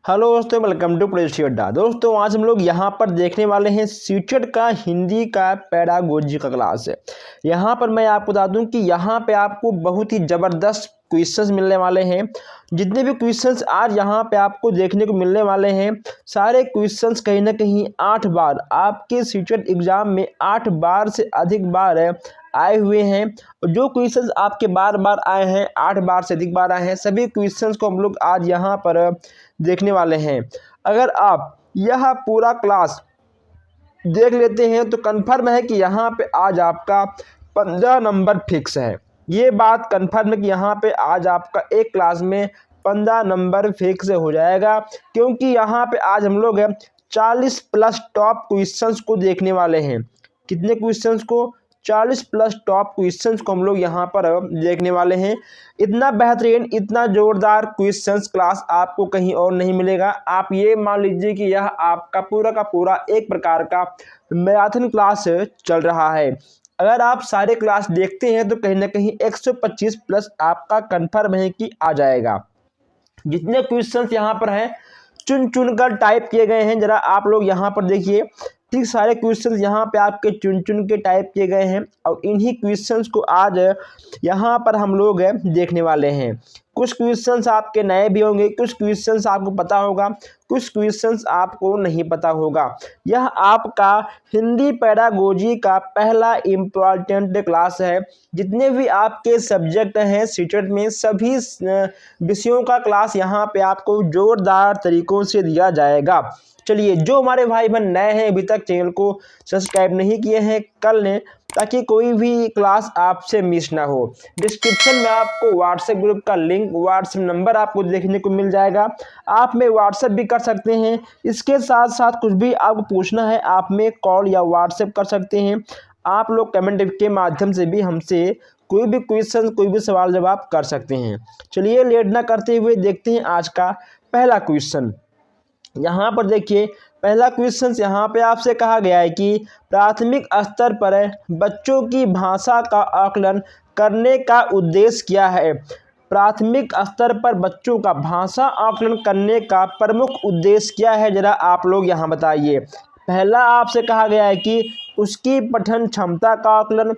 Hello दोस्तों, welcome to place अड्डा। दोस्तों आज हम लोग यहाँ पर देखने वाले हैं सीटेट का हिंदी का पैडागोजी का क्लास है। यहाँ पर मैं आपको बता दूं कि यहाँ पे आपको बहुत ही ज़बरदस्त क्वेश्चंस मिलने वाले हैं। जितने भी क्वेश्चंस आज यहाँ पे आपको देखने को मिलने वाले हैं, सारे क्वेश्चंस कहीं ना कहीं 8 बार आपके सीटेट एग्ज़ाम में 8 बार से अधिक बार आए हुए हैं। जो क्वेश्चंस आपके बार बार आए हैं, 8 बार से अधिक बार आए हैं, सभी क्वेश्चंस को हम लोग आज यहाँ पर देखने वाले हैं। अगर आप यह पूरा क्लास देख लेते हैं तो कन्फर्म है कि यहाँ पे आज आपका 15 नंबर फिक्स है। ये बात कन्फर्म है कि यहाँ पे आज आपका एक क्लास में 15 नंबर फिक्स हो जाएगा, क्योंकि यहाँ पे आज हम लोग 40 प्लस टॉप क्वेश्चंस को देखने वाले हैं। कितने क्वेश्चंस को? 40 प्लस टॉप क्वेश्चंस को हम लोग यहाँ पर देखने वाले हैं। इतना बेहतरीन, इतना ज़ोरदार क्वेश्चंस क्लास आपको कहीं और नहीं मिलेगा। आप ये मान लीजिए कि यह आपका पूरा का पूरा एक प्रकार का मैराथन क्लास चल रहा है। अगर आप सारे क्लास देखते हैं तो कहीं ना कहीं 125 प्लस आपका कन्फर्म है कि आ जाएगा। जितने क्वेश्चंस यहाँ पर हैं चुन चुन कर टाइप किए गए हैं, जरा आप लोग यहाँ पर देखिए। ठीक, सारे क्वेश्चंस यहाँ पे आपके चुन चुन के टाइप किए गए हैं और इन्हीं क्वेश्चंस को आज यहाँ पर हम लोग देखने वाले हैं। कुछ क्वेश्चंस आपके नए भी होंगे, कुछ क्वेश्चंस आपको पता होगा, कुछ क्वेश्चंस आपको नहीं पता होगा। यह आपका हिंदी पैडागोजी का पहला इम्पोर्टेंट क्लास है। जितने भी आपके सब्जेक्ट हैं सीटेट में, सभी विषयों का क्लास यहाँ पे आपको जोरदार तरीकों से दिया जाएगा। चलिए, जो हमारे भाई बहन नए हैं, अभी तक चैनल को सब्सक्राइब नहीं किए हैं, कर लें ताकि कोई भी क्लास आपसे मिस ना हो। डिस्क्रिप्शन में आपको व्हाट्सएप ग्रुप का लिंक, व्हाट्सएप नंबर आपको देखने को मिल जाएगा। आप में व्हाट्सएप भी कर सकते हैं। इसके साथ साथ कुछ भी आपको पूछना है, आप में कॉल या व्हाट्सएप कर सकते हैं। आप लोग कमेंट के माध्यम से भी हमसे कोई भी क्वेश्चन, कोई भी सवाल जवाब कर सकते हैं। चलिए, लेट ना करते हुए देखते हैं आज का पहला क्वेश्चन। यहाँ पर देखिए, पहला क्वेश्चन यहाँ पे आपसे कहा गया है कि प्राथमिक स्तर पर बच्चों की भाषा का आकलन करने का उद्देश्य क्या है। प्राथमिक स्तर पर बच्चों का भाषा आकलन करने का प्रमुख उद्देश्य क्या है, जरा आप लोग यहाँ बताइए। पहला आपसे कहा गया है कि उसकी पठन क्षमता का आकलन,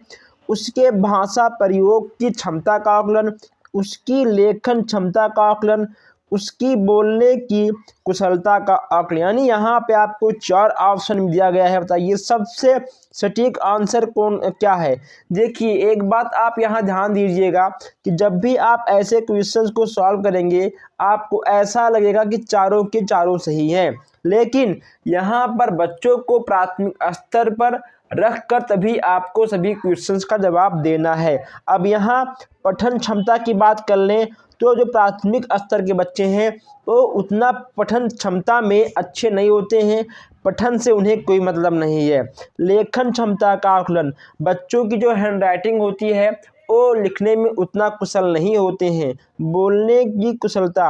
उसके भाषा प्रयोग की क्षमता का आकलन, उसकी लेखन क्षमता का आकलन, उसकी बोलने की कुशलता का आकलन। यानी यहाँ पे आपको 4 ऑप्शन दिया गया है। बताइए सबसे सटीक आंसर क्या है। देखिए, एक बात आप यहाँ ध्यान दीजिएगा कि जब भी आप ऐसे क्वेश्चंस को सॉल्व करेंगे, आपको ऐसा लगेगा कि चारों के चारों सही हैं, लेकिन यहाँ पर बच्चों को प्राथमिक स्तर पर रख कर तभी आपको सभी क्वेश्चंस का जवाब देना है। अब यहाँ पठन क्षमता की बात कर लें तो जो प्राथमिक स्तर के बच्चे हैं वो उतना पठन क्षमता में अच्छे नहीं होते हैं, पठन से उन्हें कोई मतलब नहीं है। लेखन क्षमता का आकलन, बच्चों की जो हैंडराइटिंग होती है वो लिखने में उतना कुशल नहीं होते हैं। बोलने की कुशलता,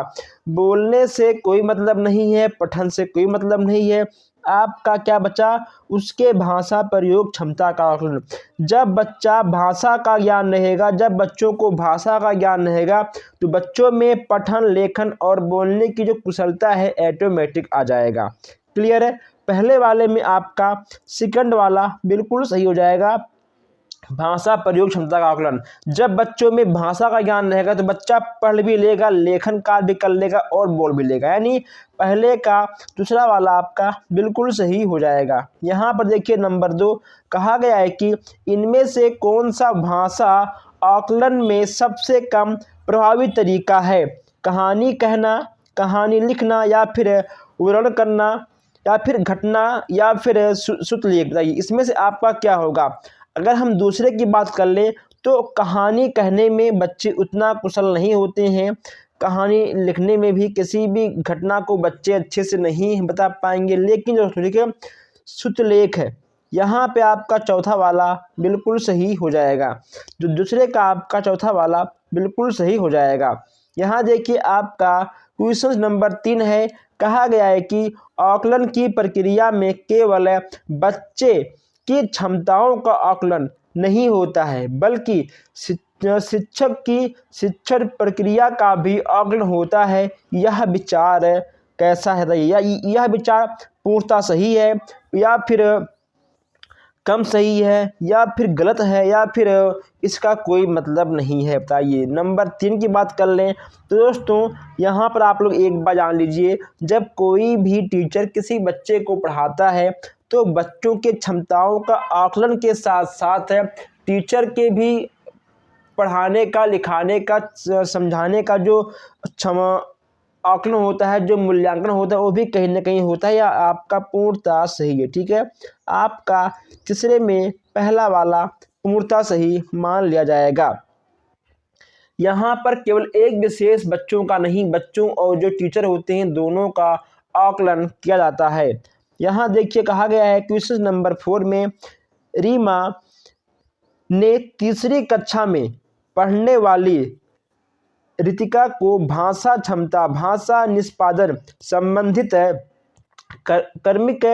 बोलने से कोई मतलब नहीं है, पठन से कोई मतलब नहीं है। आपका क्या बचा? उसके भाषा प्रयोग क्षमता का आकलन। जब बच्चा भाषा का ज्ञान रहेगा, जब बच्चों को भाषा का ज्ञान रहेगा तो बच्चों में पठन, लेखन और बोलने की जो कुशलता है ऑटोमेटिक आ जाएगा। क्लियर है? पहले वाले में आपका सेकंड वाला बिल्कुल सही हो जाएगा। भाषा प्रयोग क्षमता का आकलन, जब बच्चों में भाषा का ज्ञान रहेगा तो बच्चा पढ़ भी लेगा, लेखन कार्य भी कर लेगा और बोल भी लेगा। यानी पहले का दूसरा वाला आपका बिल्कुल सही हो जाएगा। यहाँ पर देखिए नंबर 2 कहा गया है कि इनमें से कौन सा भाषा आकलन में सबसे कम प्रभावी तरीका है। कहानी कहना, कहानी लिखना, या फिर वर्णन करना, या फिर घटना, या फिर श्रुतलेख। बताइए इसमें से आपका क्या होगा। अगर हम दूसरे की बात कर लें तो कहानी कहने में बच्चे उतना कुशल नहीं होते हैं, कहानी लिखने में भी किसी भी घटना को बच्चे अच्छे से नहीं बता पाएंगे, लेकिन जो श्रुतलेख है यहाँ पे आपका चौथा वाला बिल्कुल सही हो जाएगा। जो दूसरे का आपका चौथा वाला बिल्कुल सही हो जाएगा। यहाँ देखिए आपका क्वेश्चन नंबर 3 है। कहा गया है कि आकलन की प्रक्रिया में केवल बच्चे की क्षमताओं का आकलन नहीं होता है, बल्कि शिक्षक की शिक्षण प्रक्रिया का भी आकलन होता है। यह विचार कैसा है, या यह विचार पूर्णतः सही है या फिर कम सही है या फिर गलत है या फिर इसका कोई मतलब नहीं है, बताइए। नंबर 3 की बात कर लें तो दोस्तों यहाँ पर आप लोग एक बात जान लीजिए, जब कोई भी टीचर किसी बच्चे को पढ़ाता है तो बच्चों के क्षमताओं का आकलन के साथ साथ टीचर के भी पढ़ाने का, लिखाने का, समझाने का जो आकलन होता है, जो मूल्यांकन होता है, वो भी कहीं ना कहीं होता है या आपका पूर्णतः सही है। ठीक है, आपका तीसरे में पहला वाला पूर्णतः सही मान लिया जाएगा। यहाँ पर केवल एक विशेष बच्चों का नहीं, बच्चों और जो टीचर होते हैं दोनों का आकलन किया जाता है। यहाँ देखिए कहा गया है क्वेश्चन नंबर 4 में, रीमा ने तीसरी कक्षा में पढ़ने वाली रितिका को भाषा क्षमता, भाषा निष्पादन संबंधित कर्मिक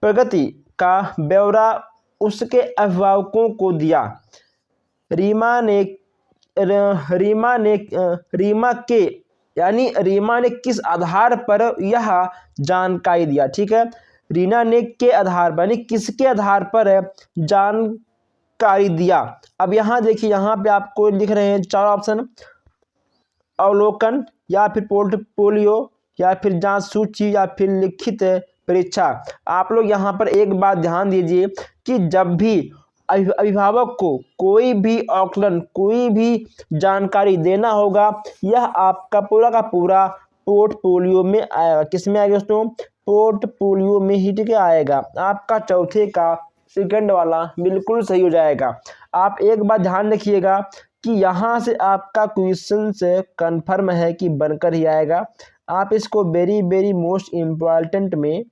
प्रगति का ब्यौरा उसके अभिभावकों को दिया। रीमा ने किस आधार पर यह जानकारी दिया। ठीक है, रीना ने के आधार पर यानी किसके आधार पर जानकारी दिया। अब यहाँ देखिए, यहाँ पे आपको लिख रहे हैं 4 ऑप्शन, अवलोकन या फिर पोर्टफोलियो या फिर जांच सूची या फिर लिखित परीक्षा। आप लोग यहाँ पर एक बात ध्यान दीजिए कि जब भी अभिभावक को कोई भी आकलन, कोई भी जानकारी देना होगा, यह आपका पूरा का पूरा पोर्टफोलियो में आएगा। किस में आएगा दोस्तों? पोर्टफोलियो में ही। ठीक है, आएगा। आपका चौथे का सेकंड वाला बिल्कुल सही हो जाएगा। आप एक बात ध्यान रखिएगा कि यहाँ से आपका क्वेश्चन से कन्फर्म है कि बनकर ही आएगा। आप इसको वेरी वेरी मोस्ट इम्पॉर्टेंट में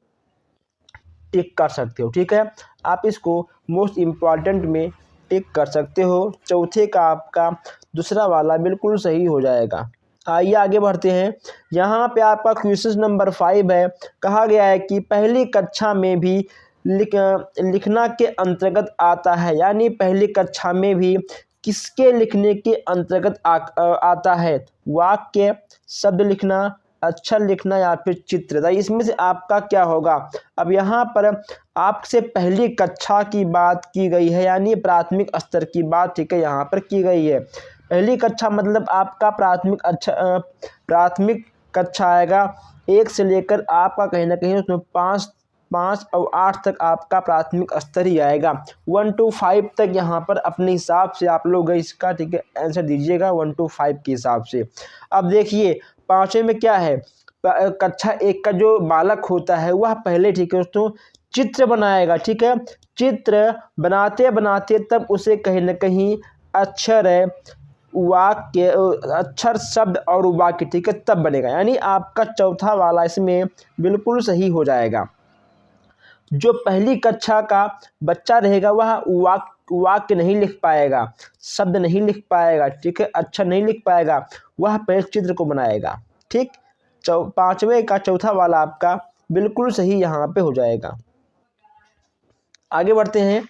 टिक कर सकते हो। ठीक है, आप इसको मोस्ट इम्पॉर्टेंट में टिक कर सकते हो। चौथे का आपका दूसरा वाला बिल्कुल सही हो जाएगा। आइए आगे बढ़ते हैं। यहाँ पे आपका क्वेश्चन नंबर 5 है। कहा गया है कि पहली कक्षा में भी लिखना के अंतर्गत आता है, यानी पहली कक्षा में भी किसके लिखने के अंतर्गत आता है? वाक्य, शब्द लिखना, अक्षर लिखना या फिर चित्र। इसमें से आपका क्या होगा? अब यहाँ पर आपसे पहली कक्षा की बात की गई है, यानी प्राथमिक स्तर की बात, ठीक है, यहाँ पर की गई है। पहली कक्षा मतलब आपका प्राथमिक कक्षा आएगा 1 से लेकर आपका कहीं ना कहीं उसमें 5 और 8 तक आपका प्राथमिक स्तर ही आएगा। 1 to 5 तक यहाँ पर अपने हिसाब से आप लोग इसका, ठीक है, आंसर दीजिएगा 1 to 5 के हिसाब से। अब देखिए 5वें में क्या है? कक्षा 1 का जो बालक होता है वह पहले, ठीक है दोस्तों, चित्र बनाएगा। ठीक है, चित्र बनाते बनाते तब उसे कहीं ना कहीं अक्षर, वाक्य, अक्षर, शब्द और वाक्य, ठीक है, तब बनेगा। यानी आपका चौथा वाला इसमें बिल्कुल सही हो जाएगा। जो पहली कक्षा का बच्चा रहेगा वह वाक्य नहीं लिख पाएगा, शब्द नहीं लिख पाएगा, ठीक है, अक्षर नहीं लिख पाएगा, वह पहले चित्र को बनाएगा। ठीक, 5वें का चौथा वाला आपका बिल्कुल सही यहाँ पे हो जाएगा। आगे बढ़ते हैं।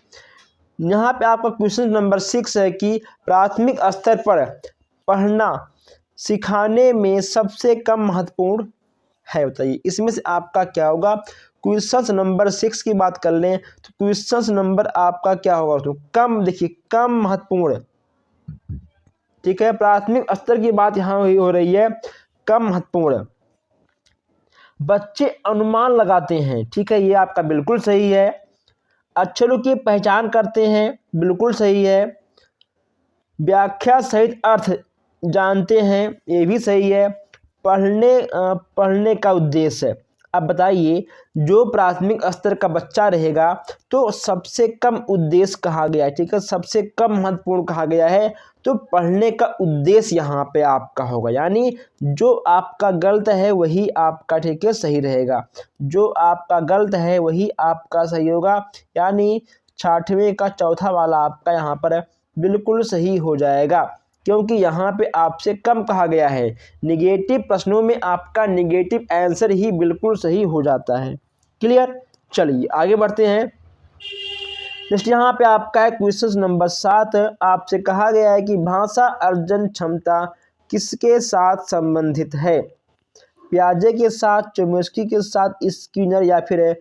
यहाँ पे आपका क्वेश्चन नंबर 6 है कि प्राथमिक स्तर पर पढ़ना सिखाने में सबसे कम महत्वपूर्ण है, बताइए। इसमें से आपका क्या होगा? क्वेश्चन नंबर 6 की बात कर लें तो क्वेश्चन नंबर आपका क्या होगा? तो कम, देखिए, कम महत्वपूर्ण, ठीक है, प्राथमिक स्तर की बात यहाँ हो रही है, कम महत्वपूर्ण। बच्चे अनुमान लगाते हैं, ठीक है, ये आपका बिल्कुल सही है। अक्षरों की पहचान करते हैं, बिल्कुल सही है। व्याख्या सहित अर्थ जानते हैं, ये भी सही है। पढ़ने का उद्देश्य। अब बताइए, जो प्राथमिक स्तर का बच्चा रहेगा तो सबसे कम उद्देश्य कहा गया है, ठीक है, सबसे कम महत्वपूर्ण कहा गया है, तो पढ़ने का उद्देश्य यहाँ पे आपका होगा। यानी जो आपका गलत है वही आपका, ठीक है, सही रहेगा। जो आपका गलत है वही आपका सही होगा। यानी 6वें का चौथा वाला आपका यहाँ पर बिल्कुल सही हो जाएगा, क्योंकि यहाँ पे आपसे कम कहा गया है। निगेटिव प्रश्नों में आपका निगेटिव आंसर ही बिल्कुल सही हो जाता है। क्लियर? चलिए आगे बढ़ते हैं। नेक्स्ट यहाँ पे आपका है क्वेश्चन नंबर 7। आपसे कहा गया है कि भाषा अर्जन क्षमता किसके साथ संबंधित है? पियाजे के साथ, चोम्स्की के साथ, स्किनर या फिर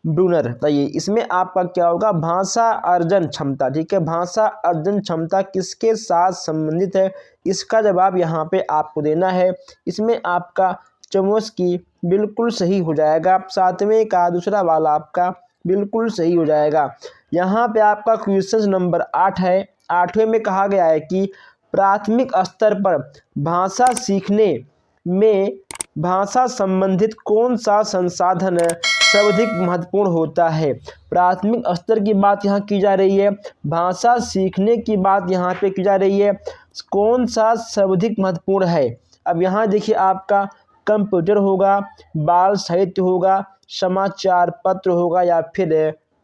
ब्रूनर। बताइए इसमें आपका क्या होगा? भाषा अर्जन क्षमता। ठीक है, भाषा अर्जन क्षमता किसके साथ संबंधित है? इसका जवाब यहाँ पे आपको देना है। इसमें आपका चोम्स्की बिल्कुल सही हो जाएगा। 7वें का दूसरा वाला आपका बिल्कुल सही हो जाएगा। यहाँ पे आपका क्वेश्चन नंबर 8 है। 8वें में कहा गया है कि प्राथमिक स्तर पर भाषा सीखने में भाषा संबंधित कौन सा संसाधन सर्वाधिक महत्वपूर्ण होता है? प्राथमिक स्तर की बात यहाँ की जा रही है, भाषा सीखने की बात यहाँ पे की जा रही है। कौन सा सर्वाधिक महत्वपूर्ण है? अब यहाँ देखिए आपका कंप्यूटर होगा, बाल साहित्य होगा, समाचार पत्र होगा या फिर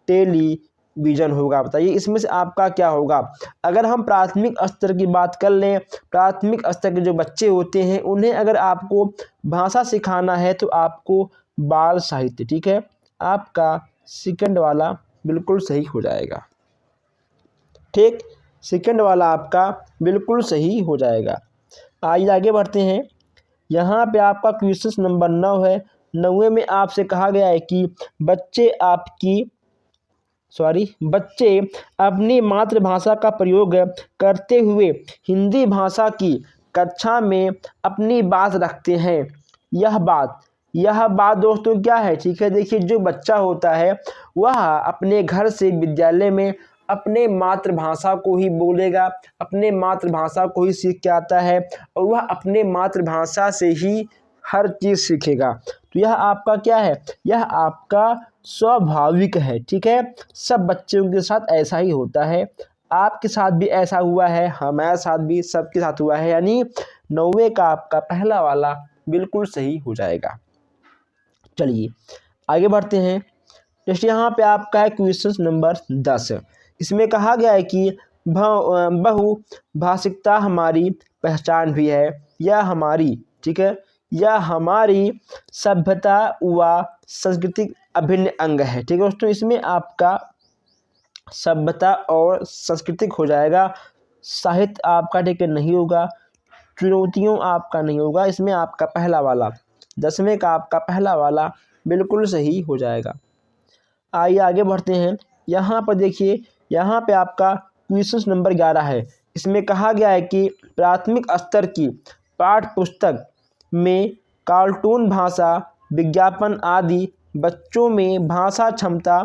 टेलीविज़न होगा। बताइए इसमें से आपका क्या होगा? अगर हम प्राथमिक स्तर की बात कर लें, प्राथमिक स्तर के जो बच्चे होते हैं उन्हें अगर आपको भाषा सिखाना है तो आपको बाल साहित्य, ठीक है, आपका सेकंड वाला बिल्कुल सही हो जाएगा। ठीक, सेकंड वाला आपका बिल्कुल सही हो जाएगा। आइए आगे बढ़ते हैं। यहाँ पे आपका क्वेश्चन नंबर 9 है। 9वें में आपसे कहा गया है कि बच्चे अपनी मातृभाषा का प्रयोग करते हुए हिंदी भाषा की कक्षा में अपनी बात रखते हैं। यह बात दोस्तों क्या है? ठीक है, देखिए जो बच्चा होता है वह अपने घर से विद्यालय में अपने मातृभाषा को ही बोलेगा, अपने मातृभाषा को ही सीख के आता है और वह अपने मातृभाषा से ही हर चीज़ सीखेगा। तो यह आपका क्या है? यह आपका स्वाभाविक है। ठीक है, सब बच्चों के साथ ऐसा ही होता है, आपके साथ भी ऐसा हुआ है, हमारे साथ भी, सबके साथ हुआ है। यानी 9वें का आपका पहला वाला बिल्कुल सही हो जाएगा। चलिए आगे बढ़ते हैं। जैसे यहाँ पे आपका है क्वेश्चन नंबर 10। इसमें कहा गया है कि बहुभाषिकता हमारी पहचान भी है, यह हमारी, ठीक है, यह हमारी सभ्यता व सांस्कृतिक अभिन्न अंग है। ठीक है दोस्तों, इसमें आपका सभ्यता और सांस्कृतिक हो जाएगा, साहित्य आपका ठीक है नहीं होगा, चुनौतियों आपका नहीं होगा। इसमें आपका पहला वाला 10वें का आपका पहला वाला बिल्कुल सही हो जाएगा। आइए आगे बढ़ते हैं। यहाँ पर देखिए, यहाँ पे आपका क्वेश्चन नंबर 11 है। इसमें कहा गया है कि प्राथमिक स्तर की पाठ्य पुस्तक में कार्टून भाषा, विज्ञापन आदि बच्चों में भाषा क्षमता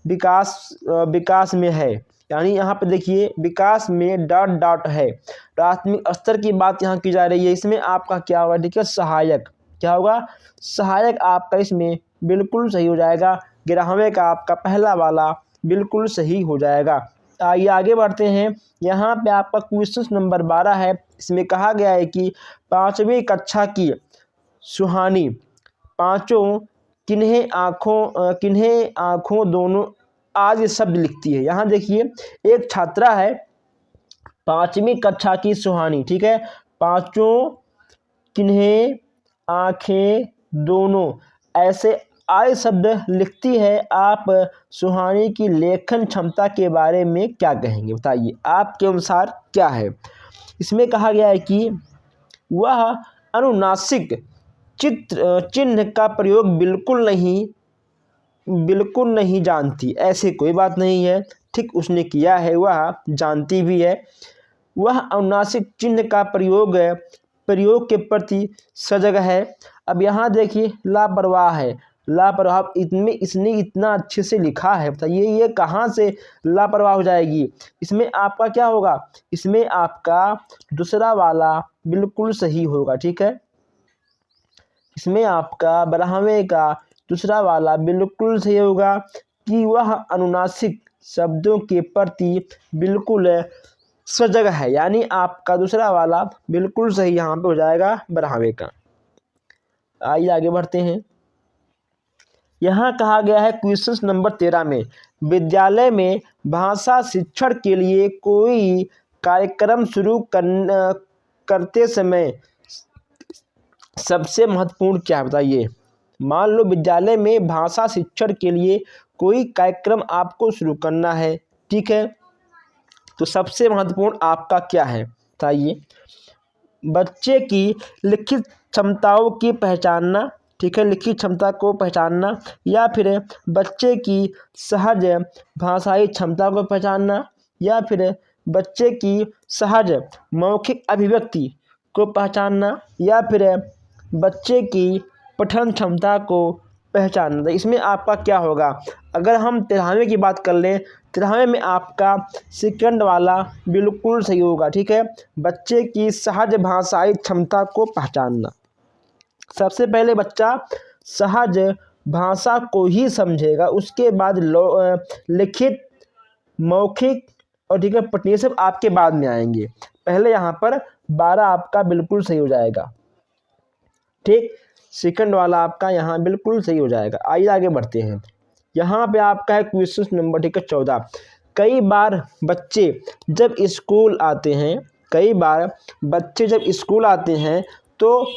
विकास में है। यानी यहाँ पे देखिए विकास में डॉट है। प्राथमिक स्तर की बात यहाँ की जा रही है। इसमें आपका क्या होगा? ठीक है, सहायक। क्या होगा? सहायक आपका इसमें बिल्कुल सही हो जाएगा। 11वें का आपका पहला वाला बिल्कुल सही हो जाएगा। आइए आगे बढ़ते हैं। यहाँ पे आपका क्वेश्चन नंबर 12 है। इसमें कहा गया है कि 5वीं कक्षा की सुहानी पाँचों किन्हें आँखों दोनों आज ये शब्द लिखती है। यहाँ देखिए एक छात्रा है, 5वीं कक्षा की सुहानी, ठीक है, पाँचों किन्हें आँखें दोनों ऐसे आय शब्द लिखती है। आप सुहानी की लेखन क्षमता के बारे में क्या कहेंगे? बताइए आपके अनुसार क्या है? इसमें कहा गया है कि वह अनुनासिक चिन्ह का प्रयोग बिल्कुल नहीं जानती। ऐसे कोई बात नहीं है, ठीक, उसने किया है, वह जानती भी है। वह अनुनासिक चिन्ह का प्रयोग के प्रति सजग है। अब यहाँ देखिए लापरवाह है, लापरवाह इसने इतना अच्छे से लिखा है। बताइए ये कहाँ से लापरवाह हो जाएगी? इसमें आपका क्या होगा? इसमें आपका दूसरा वाला बिल्कुल सही होगा। ठीक है, इसमें आपका 12वें का दूसरा वाला बिल्कुल सही होगा कि वह अनुनासिक शब्दों के प्रति बिल्कुल सजग है। यानी आपका दूसरा वाला बिल्कुल सही यहाँ पे हो जाएगा 12वें का। आइए आगे बढ़ते हैं। यहाँ कहा गया है क्वेश्चन नंबर 13 में, विद्यालय में भाषा शिक्षण के लिए कोई कार्यक्रम शुरू करते समय सबसे महत्वपूर्ण क्या है? बताइए। मान लो विद्यालय में भाषा शिक्षण के लिए कोई कार्यक्रम आपको शुरू करना है, ठीक है, तो सबसे महत्वपूर्ण आपका क्या है? बताइए। बच्चे की लिखित क्षमताओं की पहचानना, ठीक है, लिखित क्षमता को पहचानना, या फिर बच्चे की सहज भाषाई क्षमता को पहचानना, या फिर बच्चे की सहज मौखिक अभिव्यक्ति को पहचानना, या फिर बच्चे की पठन क्षमता को पहचानना। तो इसमें आपका क्या होगा? अगर हम 13वें की बात कर लें, 13वें में आपका सेकंड वाला बिल्कुल सही होगा, ठीक है, बच्चे की सहज भाषाई क्षमता को पहचानना। सबसे पहले बच्चा सहज भाषा को ही समझेगा, उसके बाद लिखित, मौखिक और ठीक है पठनीय सब आपके बाद में आएंगे। पहले यहाँ पर 12 आपका बिल्कुल सही हो जाएगा, ठीक, सेकंड वाला आपका यहाँ बिल्कुल सही हो जाएगा। आइए आगे बढ़ते हैं। यहाँ पे आपका है क्वेश्चन नंबर, ठीक है, 14। कई बार बच्चे जब स्कूल आते हैं, कई बार बच्चे जब स्कूल आते हैं तो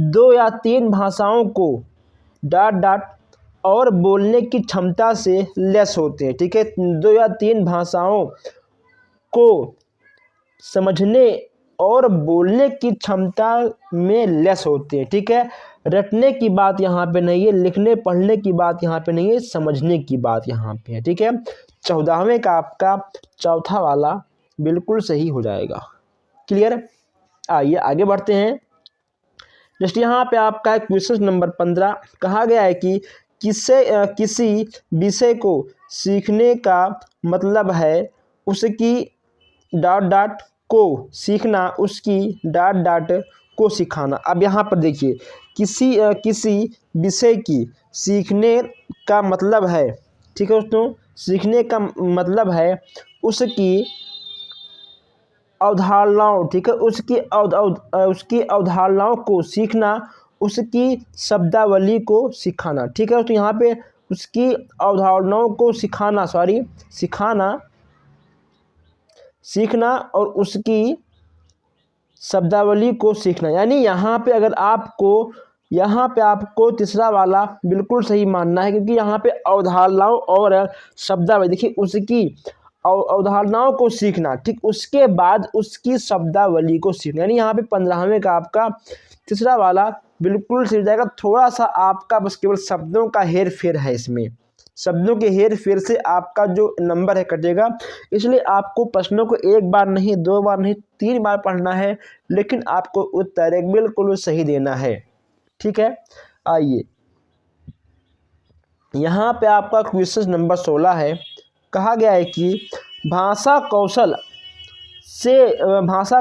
2 या 3 भाषाओं को डाट डाट और बोलने की क्षमता से लेस होते हैं, ठीक है, 2 या 3 भाषाओं को समझने और बोलने की क्षमता में लेस होते हैं, ठीक है। रटने की बात यहाँ पे नहीं है, लिखने पढ़ने की बात यहाँ पे नहीं है, समझने की बात यहाँ पे है, ठीक है। 14वें का आपका चौथा वाला बिल्कुल सही हो जाएगा। क्लियर? आइए आगे बढ़ते हैं। जस्ट यहाँ पे आपका है क्वेश्चन नंबर 15। कहा गया है कि किसी विषय को सीखने का मतलब है उसकी डाट डाट को सीखना, उसकी डाट डाट को सिखाना। अब यहाँ पर देखिए, किसी विषय की सीखने का मतलब है, ठीक है दोस्तों, सीखने का मतलब है उसकी अवधारणाओं, ठीक है, उसकी अवधारणाओं को सीखना, उसकी शब्दावली को सिखाना, ठीक है। तो यहाँ पे उसकी अवधारणाओं को सीखना और उसकी शब्दावली को सीखना। यानी यहाँ पे अगर आपको तीसरा वाला बिल्कुल सही मानना है, क्योंकि यहाँ पे अवधारणाओं और शब्दावली, देखिए, उसकी अवधारणाओं को सीखना, ठीक, उसके बाद उसकी शब्दावली को सीखना। यानी यहाँ पे 15वें का आपका तीसरा वाला बिल्कुल सही जाएगा। थोड़ा सा आपका बस केवल शब्दों का हेर फेर है, इसमें शब्दों के हेर फेर से आपका जो नंबर है कटेगा। इसलिए आपको प्रश्नों को 1 बार नहीं, 2 बार नहीं, 3 बार पढ़ना है, लेकिन आपको उत्तर एक बिल्कुल सही देना है, ठीक है। आइए यहाँ पे आपका क्वेश्चन नंबर 16 है। कहा गया है कि भाषा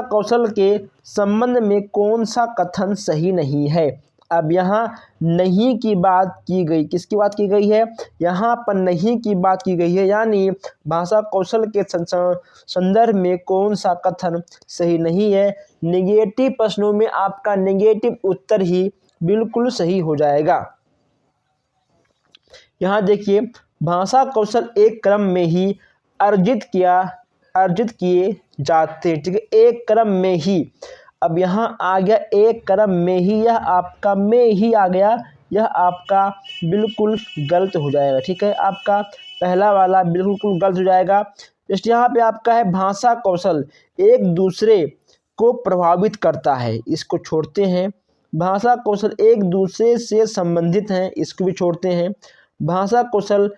कौशल के संबंध में कौन सा कथन सही नहीं है। अब यहाँ नहीं की बात की गई, किसकी बात की गई है? यहाँ पर नहीं की बात की गई है, यानी भाषा कौशल के संदर्भ में कौन सा कथन सही नहीं है। नेगेटिव प्रश्नों में आपका नेगेटिव उत्तर ही बिल्कुल सही हो जाएगा। यहाँ देखिए, भाषा कौशल एक क्रम में ही अर्जित किए जाते हैं, ठीक है, एक क्रम में ही। अब यहाँ आ गया एक क्रम में ही, यह आपका में ही आ गया, यह आपका बिल्कुल गलत हो जाएगा, ठीक है, आपका पहला वाला बिल्कुल गलत हो जाएगा। जैसे यहाँ पे आपका है भाषा कौशल एक दूसरे को प्रभावित करता है, इसको छोड़ते हैं। भाषा कौशल एक दूसरे से संबंधित हैं, इसको भी छोड़ते हैं। भाषा कौशल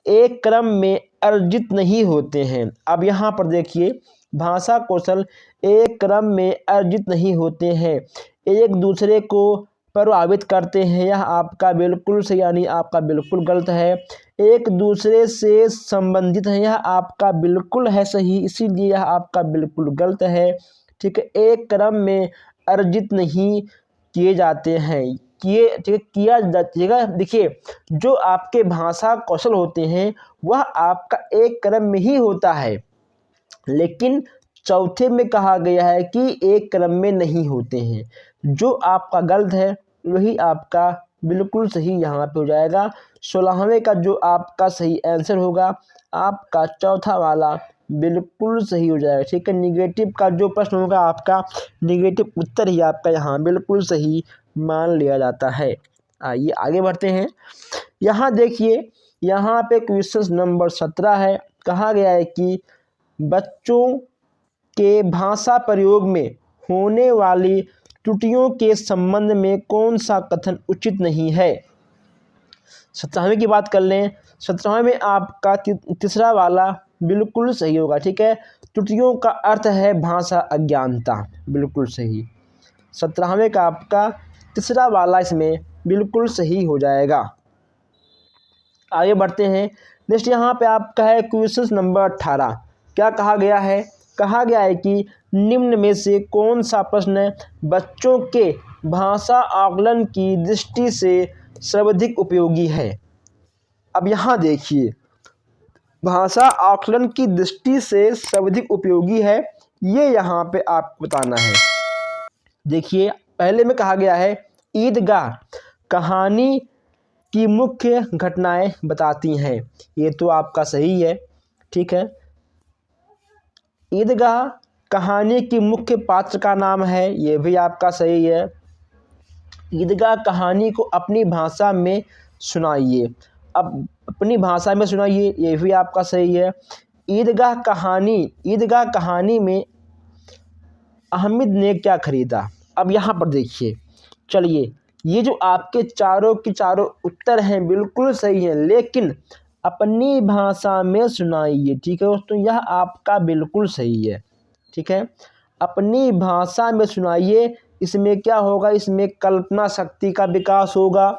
एक क्रम में अर्जित नहीं होते हैं। अब यहाँ पर देखिए, भाषा कौशल एक क्रम में अर्जित नहीं होते हैं, एक दूसरे को प्रभावित करते हैं, यह आपका बिल्कुल सही, यानी आपका बिल्कुल गलत है। एक दूसरे से संबंधित है, यह आपका बिल्कुल है सही, इसीलिए यह आपका बिल्कुल गलत है, ठीक है। एक क्रम में अर्जित नहीं किए जाते हैं, किया जाएगा। देखिए, जो आपके भाषा कौशल होते हैं वह आपका एक क्रम में ही होता है, लेकिन चौथे में कहा गया है कि एक क्रम में नहीं होते हैं। जो आपका गलत है वही आपका बिल्कुल सही यहाँ पे हो जाएगा। 16वें का जो आपका सही आंसर होगा, आपका चौथा वाला बिल्कुल सही हो जाएगा, ठीक है। निगेटिव का जो प्रश्न होगा, आपका निगेटिव उत्तर ही आपका यहाँ बिल्कुल सही मान लिया जाता है। आइए आगे बढ़ते हैं। यहाँ देखिए, यहाँ पे क्वेश्चन नंबर 17 है। कहा गया है कि बच्चों के भाषा प्रयोग में होने वाली त्रुटियों के संबंध में कौन सा कथन उचित नहीं है। 17वें की बात कर लें। 17वें में आपका तीसरा वाला बिल्कुल सही होगा, ठीक है। त्रुटियों का अर्थ है भाषा अज्ञानता, बिल्कुल सही। 17वें का आपका तीसरा वाला इसमें बिल्कुल सही हो जाएगा। आगे बढ़ते हैं। नेक्स्ट यहाँ पे आपका है क्वेश्चन नंबर 18। क्या कहा गया है? कहा गया है कि निम्न में से कौन सा प्रश्न बच्चों के भाषा आकलन की दृष्टि से सर्वाधिक उपयोगी है। अब यहाँ देखिए, भाषा आकलन की दृष्टि से सर्वाधिक उपयोगी है, ये यहाँ पे आपको बताना है। देखिए, पहले में कहा गया है ईदगाह कहानी की मुख्य घटनाएं बताती हैं, ये तो आपका सही है, ठीक है। ईदगाह कहानी की मुख्य पात्र का नाम है, ये भी आपका सही है। ईदगाह कहानी को अपनी भाषा में सुनाइए, अब अपनी भाषा में सुनाइए, ये भी आपका सही है। ईदगाह कहानी में अहमद ने क्या खरीदा। अब यहाँ पर देखिए, चलिए, ये जो आपके चारों के चारों उत्तर हैं बिल्कुल सही हैं, लेकिन अपनी भाषा में सुनाइए, ठीक है दोस्तों, यह आपका बिल्कुल सही है, ठीक है। अपनी भाषा में सुनाइए, इसमें क्या होगा, इसमें कल्पना शक्ति का विकास होगा,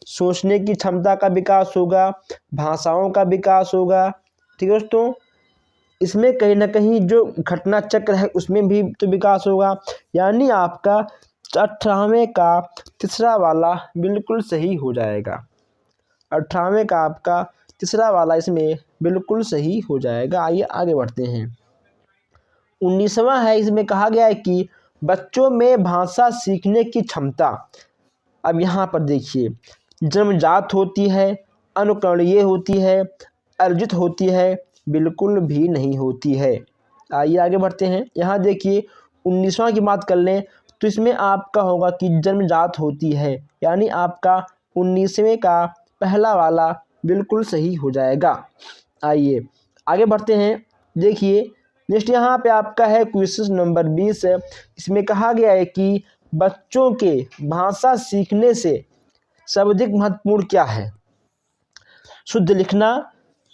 सोचने की क्षमता का विकास होगा, भाषाओं का विकास होगा, ठीक है दोस्तों। इसमें कहीं ना कहीं जो घटना चक्र है उसमें भी तो विकास होगा, यानी आपका 18वें का तीसरा वाला बिल्कुल सही हो जाएगा। 18वें का आपका तीसरा वाला इसमें बिल्कुल सही हो जाएगा। आइए आगे बढ़ते हैं। 19वां है, इसमें कहा गया है कि बच्चों में भाषा सीखने की क्षमता। अब यहाँ पर देखिए, जन्मजात होती है, अनुकरणीय होती है, अर्जित होती है, बिल्कुल भी नहीं होती है। आइए आगे बढ़ते हैं। यहाँ देखिए, 19वां की बात कर लें तो इसमें आपका होगा कि जन्मजात होती है, यानी आपका 19वें का पहला वाला बिल्कुल सही हो जाएगा। आइए आगे बढ़ते हैं। देखिए, नेक्स्ट यहाँ पे आपका है क्वेश्चन नंबर 20। इसमें कहा गया है कि बच्चों के भाषा सीखने से सर्वाधिक महत्वपूर्ण क्या है। शुद्ध लिखना,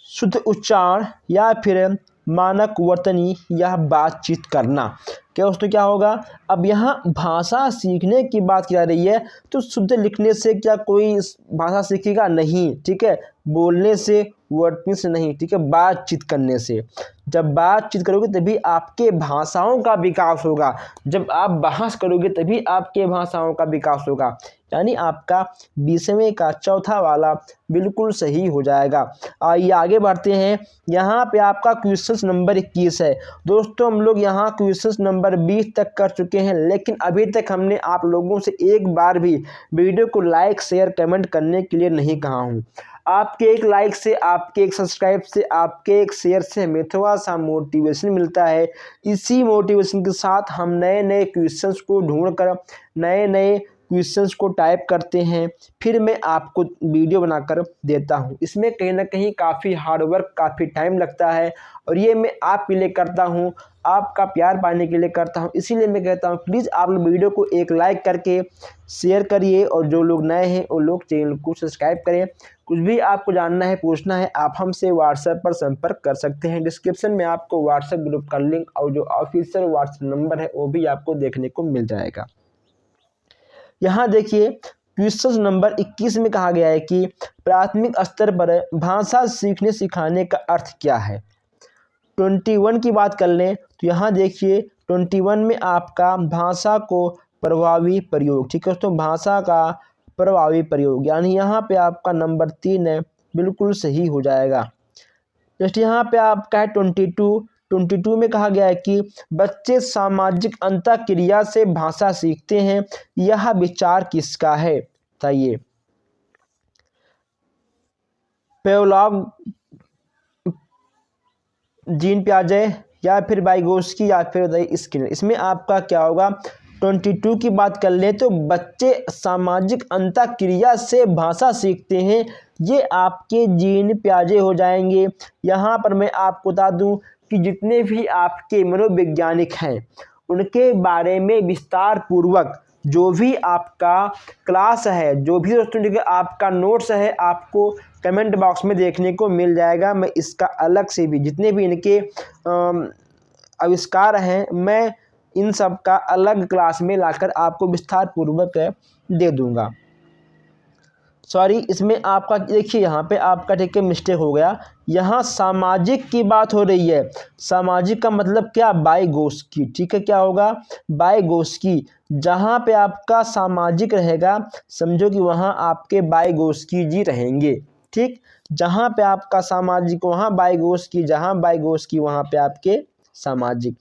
शुद्ध उच्चारण, या फिर मानक वर्तनी, या बातचीत करना। क्या दोस्तों क्या होगा, अब यहाँ भाषा सीखने की बात की जा रही है, तो शुद्ध लिखने से क्या कोई भाषा सीखेगा? नहीं, ठीक है। बोलने से, वर्तनी से नहीं, ठीक है, बातचीत करने से। जब बातचीत करोगे तभी आपके भाषाओं का विकास होगा, जब आप बहस करोगे तभी आपके भाषाओं का विकास होगा, यानी आपका 20वें का चौथा वाला बिल्कुल सही हो जाएगा। आइए आगे बढ़ते हैं। यहाँ पे आपका क्वेश्चन नंबर 21 है। दोस्तों, हम लोग यहाँ क्वेश्चन नंबर 20 तक कर चुके हैं, लेकिन अभी तक हमने आप लोगों से एक बार भी वीडियो को लाइक शेयर कमेंट करने के लिए नहीं कहा हूँ। आपके एक लाइक से, आपके एक सब्सक्राइब से, आपके एक शेयर से हमें थोड़ा सा मोटिवेशन मिलता है। इसी मोटिवेशन के साथ हम नए नए क्वेश्चंस को ढूंढ कर नए नए क्वेश्चंस को टाइप करते हैं, फिर मैं आपको वीडियो बनाकर देता हूं। इसमें कहीं ना कहीं काफ़ी हार्ड वर्क, काफ़ी टाइम लगता है, और ये मैं आपके लिए करता हूं, आपका प्यार पाने के लिए करता हूं। इसीलिए मैं कहता हूं प्लीज़ आप लोग वीडियो को एक लाइक करके शेयर करिए, और जो लोग नए हैं वो लोग चैनल को सब्सक्राइब करें। कुछ भी आपको जानना है, पूछना है, आप हमसे व्हाट्सएप पर संपर्क कर सकते हैं। डिस्क्रिप्शन में आपको व्हाट्सएप ग्रुप का लिंक और जो ऑफिशियल व्हाट्सएप नंबर है वो भी आपको देखने को मिल जाएगा। यहाँ देखिए, क्वेश्चन नंबर 21 में कहा गया है कि प्राथमिक स्तर पर भाषा सीखने सिखाने का अर्थ क्या है। 21 की बात कर लें तो यहाँ देखिए, 21 में आपका भाषा को प्रभावी प्रयोग, ठीक है दोस्तों, भाषा का प्रभावी प्रयोग, यानी यहाँ पे आपका नंबर 3 है, बिल्कुल सही हो जाएगा। जस्ट यहाँ पे आपका है 22 में कहा गया है कि बच्चे सामाजिक अंतःक्रिया से भाषा सीखते हैं, यह विचार किसका है, बताइए। पेवलॉव, जीन पियाजे, या फिर वाइगोस्की, या फिर स्किनर। इसमें आपका क्या होगा, 22 की बात कर ले तो बच्चे सामाजिक अंतःक्रिया से भाषा सीखते हैं, ये आपके जीन पियाजे हो जाएंगे। यहाँ पर मैं आपको बता दूं कि जितने भी आपके मनोवैज्ञानिक हैं उनके बारे में विस्तार पूर्वक जो भी आपका क्लास है, जो भी दोस्तों जो कि आपका नोट्स है, आपको कमेंट बॉक्स में देखने को मिल जाएगा। मैं इसका अलग से भी जितने भी इनके आविष्कार हैं, मैं इन सब का अलग क्लास में लाकर आपको विस्तार पूर्वक दे दूंगा। सॉरी, इसमें आपका देखिए यहाँ पे आपका ठीक है मिस्टेक हो गया। यहाँ सामाजिक की बात हो रही है। सामाजिक का मतलब क्या, बाइगोस्की। ठीक है, क्या होगा, बाइगोस्की। जहाँ पे आपका सामाजिक रहेगा समझो कि वहाँ आपके बाइगोस्की जी रहेंगे। ठीक, जहाँ पे आपका सामाजिक वहाँ बाइगोस्की, जहाँ बाइगोस्की वहाँ पे आपके सामाजिक।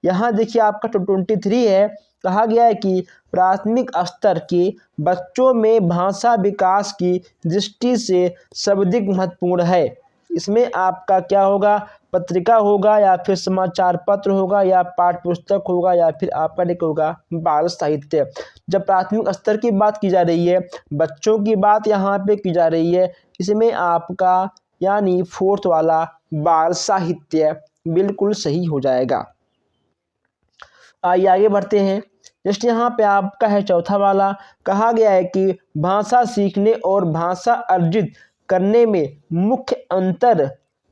यहाँ देखिए आपका 23 है, कहा गया है कि प्राथमिक स्तर के बच्चों में भाषा विकास की दृष्टि से सर्वाधिक महत्वपूर्ण है। इसमें आपका क्या होगा, पत्रिका होगा या फिर समाचार पत्र होगा या पाठ्य पुस्तक होगा या फिर आपका एक होगा बाल साहित्य। जब प्राथमिक स्तर की बात की जा रही है, बच्चों की बात यहाँ पे की जा रही है, इसमें आपका यानी 4th वाला बाल साहित्य बिल्कुल सही हो जाएगा। आइए आगे बढ़ते हैं। जस्ट यहाँ पे आपका है 4था वाला, कहा गया है कि भाषा सीखने और भाषा अर्जित करने में मुख्य अंतर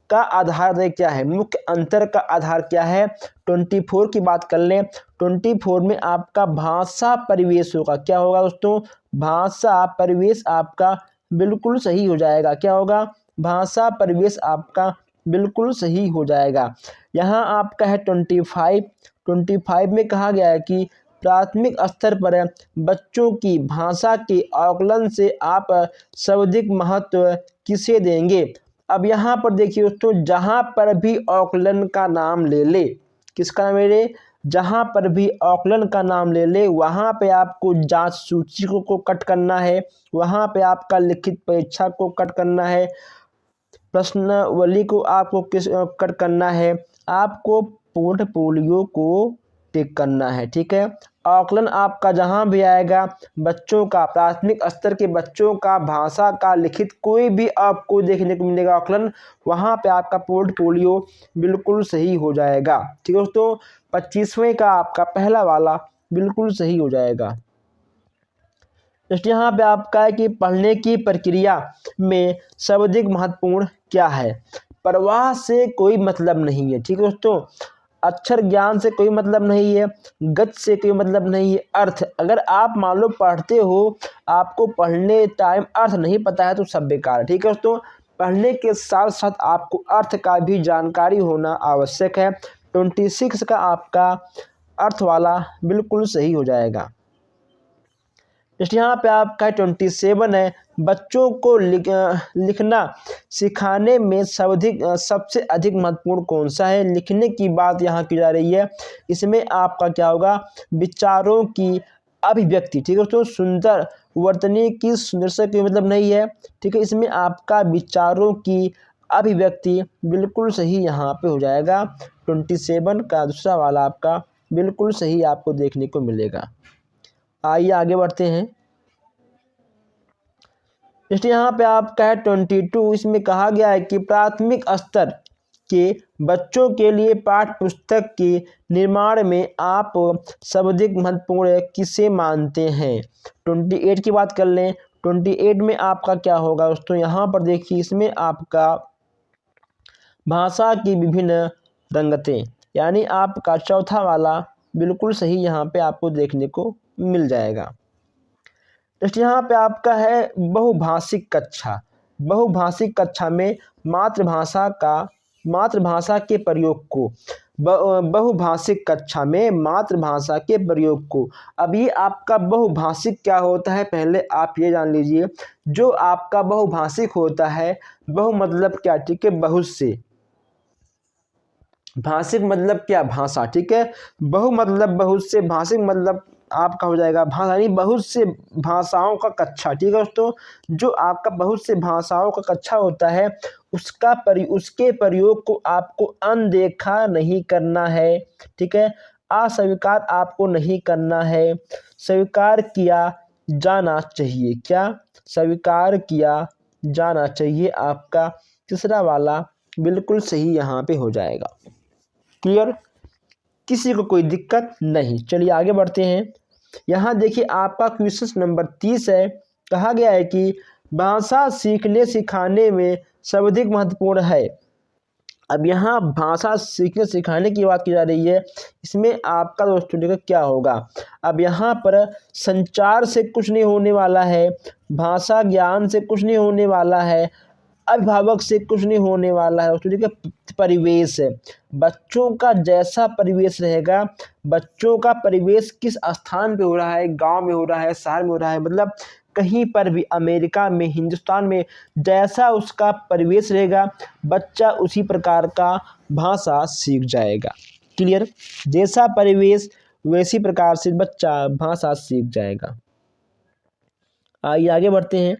का आधार क्या है, मुख्य अंतर का आधार क्या है। 24 की बात कर लें, 24 में आपका भाषा परिवेश होगा। क्या होगा दोस्तों, भाषा परिवेश आपका बिल्कुल सही हो जाएगा। क्या होगा, भाषा परिवेश आपका बिल्कुल सही हो जाएगा। यहाँ आपका है 25 में कहा गया है कि प्राथमिक स्तर पर बच्चों की भाषा के आकलन से आप सर्वाधिक महत्व किसे देंगे। अब यहाँ पर देखिए दोस्तों, जहाँ पर भी आकलन का नाम ले ले, किसका नाम ले ले, जहाँ पर भी आकलन का नाम ले ले वहाँ पे आपको जांच सूची को कट करना है, वहाँ पे आपका लिखित परीक्षा को कट करना है, प्रश्नावली को आपको कट करना है, आपको पोर्टफोलियो को टिक करना है। ठीक है, आकलन आपका जहां भी आएगा, बच्चों का प्राथमिक स्तर के बच्चों का भाषा का लिखित कोई भी आपको देखने को मिलेगा आकलन, वहां पे आपका पोर्टफोलियो बिल्कुल सही हो जाएगा। ठीक है दोस्तों, 25वें का आपका पहला वाला बिल्कुल सही हो जाएगा। जस्ट यहाँ पे आपका है कि पढ़ने की प्रक्रिया में सर्वाधिक महत्वपूर्ण क्या है। प्रवाह से कोई मतलब नहीं है। ठीक है दोस्तों, अक्षर ज्ञान से कोई मतलब नहीं है, गति से कोई मतलब नहीं है, अर्थ। अगर आप मान लो पढ़ते हो, आपको पढ़ने टाइम अर्थ नहीं पता है तो सब बेकार है। ठीक है दोस्तों, पढ़ने के साथ साथ आपको अर्थ का भी जानकारी होना आवश्यक है। 26 का आपका अर्थ वाला बिल्कुल सही हो जाएगा। जैसे यहाँ पे आपका 27 है, बच्चों को लिखना सिखाने में सबसे अधिक महत्वपूर्ण कौन सा है। लिखने की बात यहाँ की जा रही है। इसमें आपका क्या होगा, विचारों की अभिव्यक्ति। ठीक है दोस्तों, सुंदर वर्तनी की सुंदर से कोई मतलब नहीं है। ठीक है, इसमें आपका विचारों की अभिव्यक्ति बिल्कुल सही यहाँ पे हो जाएगा। 27 का दूसरा वाला आपका बिल्कुल सही आपको देखने को मिलेगा। आइए आगे बढ़ते हैं। जैसे यहाँ पे आपका है 22, इसमें कहा गया है कि प्राथमिक स्तर के बच्चों के लिए पाठ्य पुस्तक के निर्माण में आप सर्वाधिक महत्वपूर्ण किसे मानते हैं। 28 की बात कर लें, 28 में आपका क्या होगा दोस्तों, यहाँ पर देखिए इसमें आपका भाषा की विभिन्न रंगतें, यानी आपका चौथा वाला बिल्कुल सही यहाँ पे आपको देखने को मिल जाएगा। नेक्स्ट यहाँ पे आपका है बहुभाषिक कक्षा। बहुभाषिक कक्षा में मातृभाषा के प्रयोग को, बहुभाषिक कक्षा में मातृभाषा के प्रयोग को। अब ये आपका बहुभाषिक क्या होता है, पहले आप ये जान लीजिए। जो आपका बहुभाषिक होता है, बहु मतलब क्या, ठीक है, बहुत से, भाषिक मतलब क्या, भाषा। ठीक है, बहु मतलब बहुत से, भाषिक मतलब आपका हो जाएगा भाषा, यानी बहुत से भाषाओं का कक्षा। ठीक है दोस्तों, जो आपका बहुत से भाषाओं का कक्षा होता है उसके प्रयोग को आपको अनदेखा नहीं करना है। ठीक है, अस्वीकार आपको नहीं करना है, स्वीकार किया जाना चाहिए। क्या, स्वीकार किया जाना चाहिए। आपका तीसरा वाला बिल्कुल सही यहाँ पे हो जाएगा। क्लियर, किसी को कोई दिक्कत नहीं। चलिए आगे बढ़ते हैं। यहाँ देखिए आपका क्वेश्चन नंबर 30 है। कहा गया है कि भाषा सीखने सिखाने में सर्वाधिक महत्वपूर्ण है। अब यहाँ भाषा सीखने सिखाने की बात की जा रही है, इसमें आपका दोस्तों देखो क्या होगा। अब यहाँ पर संचार से कुछ नहीं होने वाला है, भाषा ज्ञान से कुछ नहीं होने वाला है, अभिभावक से कुछ नहीं होने वाला है। दोस्तों देखिए परिवेश है, बच्चों का जैसा परिवेश रहेगा, बच्चों का परिवेश किस स्थान पे हो रहा है, गांव में हो रहा है, शहर में हो रहा है, मतलब कहीं पर भी, अमेरिका में, हिंदुस्तान में, जैसा उसका परिवेश रहेगा बच्चा उसी प्रकार का भाषा सीख जाएगा। क्लियर? जैसा परिवेश वैसी प्रकार से बच्चा भाषा सीख जाएगा। आइए आगे बढ़ते हैं।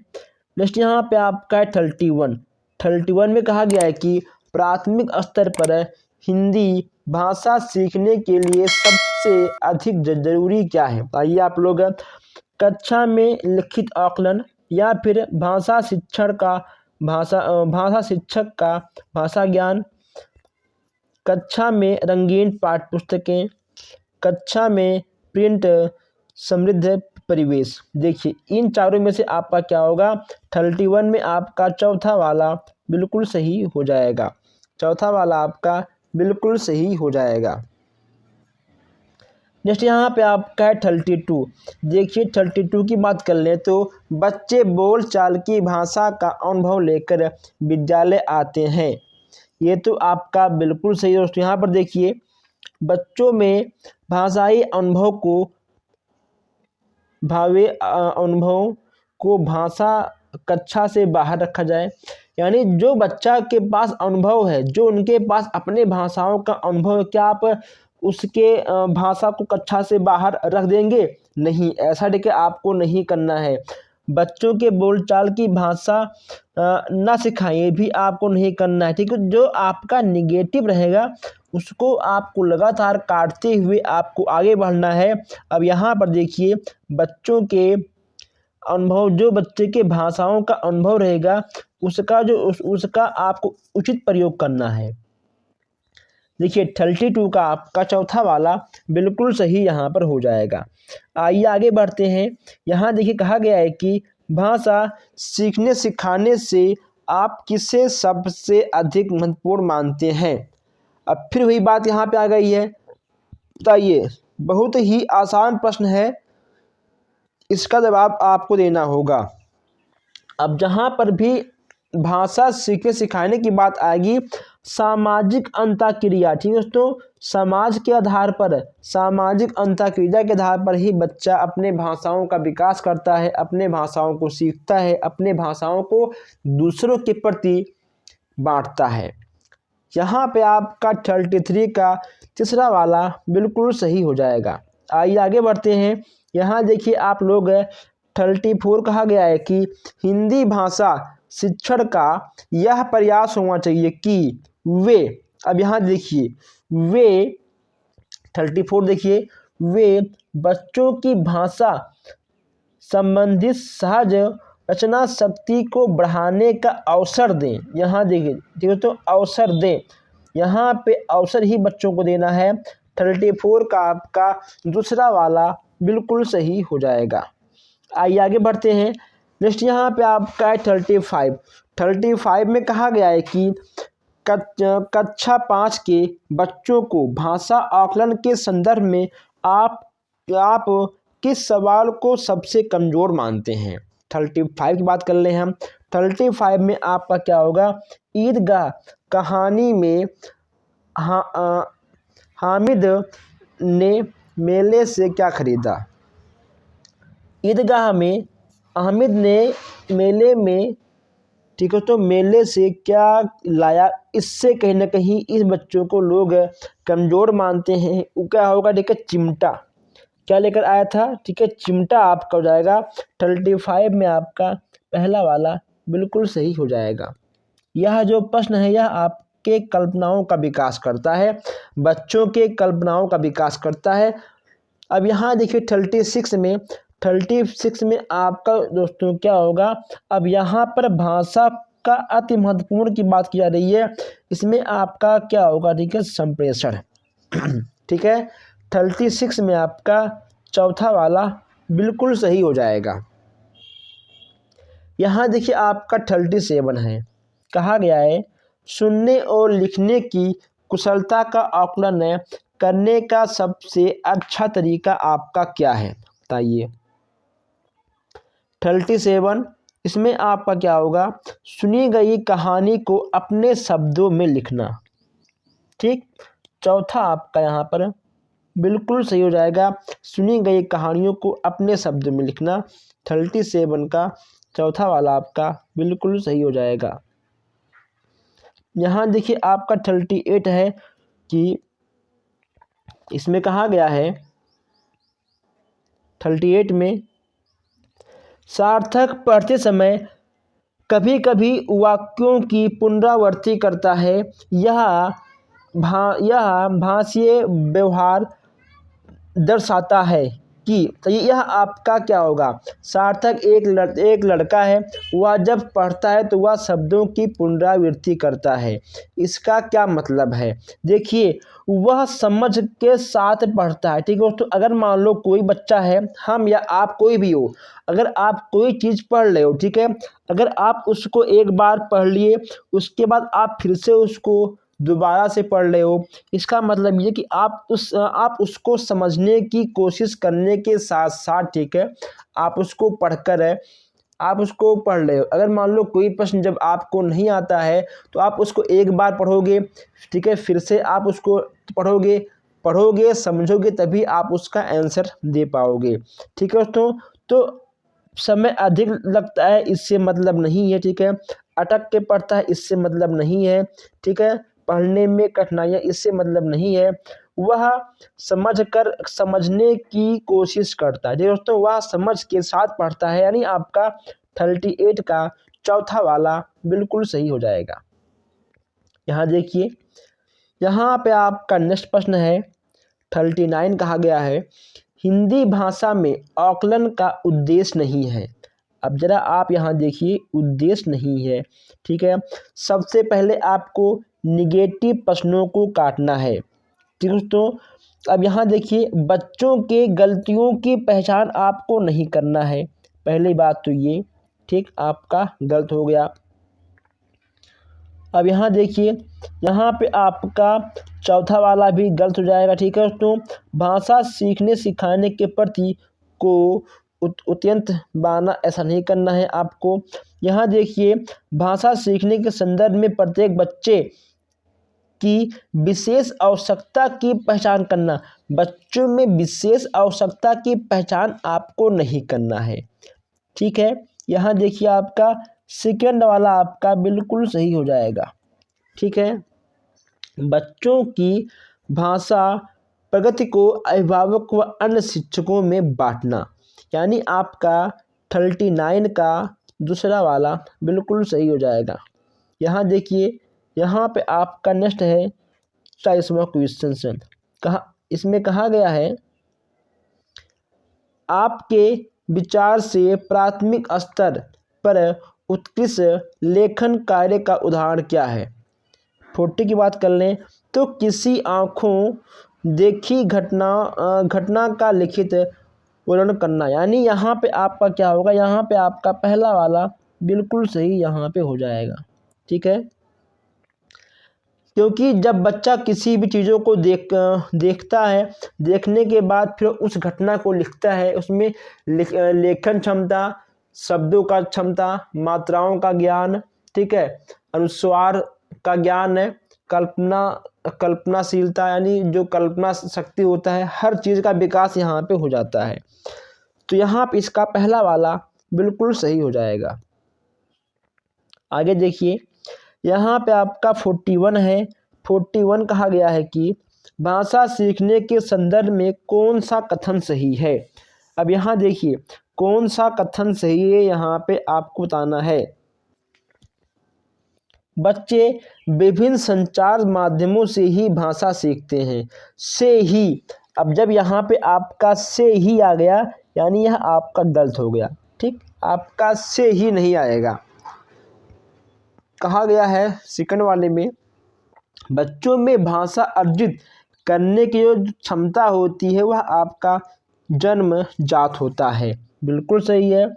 नेक्स्ट यहाँ पे आपका 31 में कहा गया है कि प्राथमिक स्तर पर हिंदी भाषा सीखने के लिए सबसे अधिक जरूरी क्या है। आइए आप लोग कक्षा में लिखित आकलन या फिर भाषा शिक्षक का भाषा ज्ञान, कक्षा में रंगीन पाठ्य पुस्तकें, कक्षा में प्रिंट समृद्ध परिवेश। देखिए इन चारों में से आपका क्या होगा। 31 में आपका चौथा वाला बिल्कुल सही हो जाएगा, चौथा वाला आपका बिल्कुल सही हो जाएगा। नेक्स्ट यहाँ पे आपका है 32। देखिए 32 की बात कर लें तो बच्चे बोल चाल की भाषा का अनुभव लेकर विद्यालय आते हैं। ये तो आपका बिल्कुल सही दोस्तों। यहाँ पर देखिए बच्चों में भाषाई अनुभव को भाषा कक्षा से बाहर रखा जाए, यानी जो बच्चा के पास अनुभव है, जो उनके पास अपने भाषाओं का अनुभव है, क्या आप उसके भाषा को कक्षा से बाहर रख देंगे? नहीं, ऐसा देखिए आपको नहीं करना है। बच्चों के बोलचाल की भाषा ना सिखाइए भी आपको नहीं करना है, ठीक है। जो आपका निगेटिव रहेगा उसको आपको लगातार काटते हुए आपको आगे बढ़ना है। अब यहाँ पर देखिए बच्चों के अनुभव, जो बच्चे के भाषाओं का अनुभव रहेगा उसका आपको उचित प्रयोग करना है। देखिए 32 का आपका चौथा वाला बिल्कुल सही यहाँ पर हो जाएगा। आइए आगे बढ़ते हैं। यहाँ देखिए कहा गया है कि भाषा सीखने सिखाने से आप किसे सबसे अधिक महत्वपूर्ण मानते हैं। अब फिर वही बात यहाँ पे आ गई है। बताइए, बहुत ही आसान प्रश्न है, इसका जवाब आपको देना होगा। अब जहाँ पर भी भाषा सीखने सिखाने की बात आएगी, सामाजिक अंतःक्रिया, ठीक है दोस्तों, समाज के आधार पर, सामाजिक अंतःक्रिया के आधार पर ही बच्चा अपने भाषाओं का विकास करता है, अपने भाषाओं को सीखता है, अपने भाषाओं को दूसरों के प्रति बांटता है। यहाँ पे आपका 33 का तीसरा वाला बिल्कुल सही हो जाएगा। आइए आगे बढ़ते हैं। यहाँ देखिए आप लोग 34 कहा गया है कि हिंदी भाषा शिक्षण का यह प्रयास होना चाहिए कि वे, अब यहाँ देखिए वे 34 देखिए, वे बच्चों की भाषा संबंधित सहज रचना शक्ति को बढ़ाने का अवसर दें। यहाँ देखिए, ठीक है, तो अवसर दें, यहाँ पे अवसर ही बच्चों को देना है। 34 का आपका दूसरा वाला बिल्कुल सही हो जाएगा। आइए आगे बढ़ते हैं। नेक्स्ट यहाँ पे आपका है 35 में कहा गया है कि कक्षा 5 के बच्चों को भाषा आकलन के संदर्भ में आप किस सवाल को सबसे कमज़ोर मानते हैं। 35 की बात कर ले हम। 35 में आपका क्या होगा। ईदगाह कहानी में हामिद ने मेले से क्या खरीदा। ईदगाह में हामिद ने मेले में, ठीक है, तो मेले से क्या लाया। इससे कहीं ना कहीं इस बच्चों को लोग कमज़ोर मानते हैं। वो क्या होगा, ठीक है, चिमटा क्या लेकर आया था, ठीक है, चिमटा आपका हो जाएगा। 35 में आपका पहला वाला बिल्कुल सही हो जाएगा। यह जो प्रश्न है यह आपके कल्पनाओं का विकास करता है, बच्चों के कल्पनाओं का विकास करता है। अब यहाँ देखिए 36 में आपका दोस्तों क्या होगा। अब यहाँ पर भाषा का अति महत्वपूर्ण की बात की जा रही है, इसमें आपका क्या होगा, ठीक है, संप्रेषण। ठीक है, 36 में आपका चौथा वाला बिल्कुल सही हो जाएगा। यहाँ देखिए आपका 37 है, कहा गया है सुनने और लिखने की कुशलता का आकलन करने का सबसे अच्छा तरीका आपका क्या है, बताइए। 37 इसमें आपका क्या होगा, सुनी गई कहानी को अपने शब्दों में लिखना। ठीक, चौथा आपका यहाँ पर बिल्कुल सही हो जाएगा, सुनी गई कहानियों को अपने शब्दों में लिखना। 37 का चौथा वाला आपका बिल्कुल सही हो जाएगा। यहाँ देखिए आपका 38 है कि इसमें कहा गया है 38 में सार्थक पढ़ते समय कभी कभी वाक्यों की पुनरावृत्ति करता है, यह भाषीय व्यवहार दर्शाता है कि, तो यह आपका क्या होगा, सार्थक एक लड़का है, वह जब पढ़ता है तो वह शब्दों की पुनरावृत्ति करता है। इसका क्या मतलब है, देखिए वह समझ के साथ पढ़ता है। ठीक है दोस्तों, अगर मान लो कोई बच्चा है, हम या आप कोई भी हो, अगर आप कोई चीज़ पढ़ रहे हो, ठीक है, अगर आप उसको एक बार पढ़ लिए उसके बाद आप फिर से उसको दोबारा से पढ़ रहे हो, इसका मतलब ये कि आप उसको समझने की कोशिश करने के साथ साथ, ठीक है, आप उसको पढ़कर आप उसको पढ़ रहे हो। अगर मान लो कोई प्रश्न जब आपको नहीं आता है तो आप उसको एक बार पढ़ोगे, ठीक है, फिर से आप उसको पढ़ोगे समझोगे, तभी आप उसका आंसर दे पाओगे। ठीक है दोस्तों, तो समय अधिक लगता है इससे मतलब नहीं है, ठीक है, अटक के पढ़ता है इससे मतलब नहीं है, ठीक है, पढ़ने में कठिनाइयाँ इससे मतलब नहीं है, वह समझने की कोशिश करता है। दोस्तों वह समझ के साथ पढ़ता है, यानी आपका 38 का चौथा वाला बिल्कुल सही हो जाएगा। यहाँ देखिए, यहाँ पे आपका नेक्स्ट प्रश्न है 39, कहा गया है हिंदी भाषा में आकलन का उद्देश्य नहीं है। अब जरा आप यहाँ देखिए, उद्देश्य नहीं है, ठीक है, सबसे पहले आपको निगेटिव प्रश्नों को काटना है। ठीक है दोस्तों, अब यहाँ देखिए बच्चों के गलतियों की पहचान आपको नहीं करना है, पहली बात तो ये, ठीक, आपका गलत हो गया। अब यहाँ देखिए, यहाँ पे आपका चौथा वाला भी गलत हो जाएगा। ठीक है दोस्तों, भाषा सीखने सिखाने के प्रति को अत्यंत बाना, ऐसा नहीं करना है आपको। यहाँ देखिए, भाषा सीखने के संदर्भ में प्रत्येक बच्चे की विशेष आवश्यकता की पहचान करना, बच्चों में विशेष आवश्यकता की पहचान आपको नहीं करना है। ठीक है, यहाँ देखिए आपका सेकंड वाला आपका बिल्कुल सही हो जाएगा। ठीक है, बच्चों की भाषा प्रगति को अभिभावक व अन्य शिक्षकों में बांटना, यानी आपका 39 का दूसरा वाला बिल्कुल सही हो जाएगा। यहाँ देखिए, यहाँ पे आपका नेक्स्ट है 40वां क्वेश्चन, इसमें कहा गया है आपके विचार से प्राथमिक स्तर पर उत्कृष्ट लेखन कार्य का उदाहरण क्या है। 40 की बात कर लें तो किसी आँखों देखी घटना का लिखित वर्णन करना, यानी यहाँ पे आपका क्या होगा, यहाँ पे आपका पहला वाला बिल्कुल सही यहाँ पे हो जाएगा। ठीक है, क्योंकि जब बच्चा किसी भी चीज़ों को देखता है, देखने के बाद फिर उस घटना को लिखता है, उसमें लेखन क्षमता, शब्दों का क्षमता, मात्राओं का ज्ञान, ठीक है, अनुस्वार का ज्ञान है, कल्पनाशीलता, यानी जो कल्पना शक्ति होता है, हर चीज़ का विकास यहाँ पे हो जाता है। तो यहाँ पे इसका पहला वाला बिल्कुल सही हो जाएगा। आगे देखिए, यहाँ पे आपका 41 है। 41 कहा गया है कि भाषा सीखने के संदर्भ में कौन सा कथन सही है। अब यहाँ देखिए, कौन सा कथन सही है यहाँ पे आपको बताना है। बच्चे विभिन्न संचार माध्यमों से ही भाषा सीखते हैं, से ही। अब जब यहाँ पे आपका से ही आ गया, यानी यह आपका गलत हो गया। ठीक, आपका से ही नहीं आएगा। कहा गया है सेकंड वाले में बच्चों में भाषा अर्जित करने की जो क्षमता होती है वह आपका जन्मजात होता है। बिल्कुल सही है,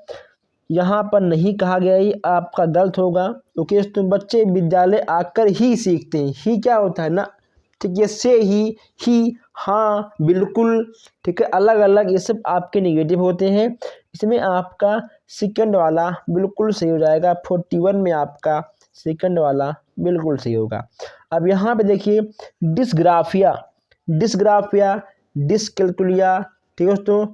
यहाँ पर नहीं कहा गया, ये आपका गलत होगा, क्योंकि तो बच्चे विद्यालय आकर ही सीखते हैं। ही क्या होता है ना, ठीक है, से ही, हाँ, बिल्कुल, ठीक है, अलग अलग, ये सब आपके नेगेटिव होते हैं। इसमें आपका सेकंड वाला बिल्कुल सही हो जाएगा। 41 में आपका सेकंड वाला बिल्कुल सही होगा। अब यहाँ पे देखिए डिस्ग्राफिया, डिस्कैल्कुलिया, ठीक है दोस्तों,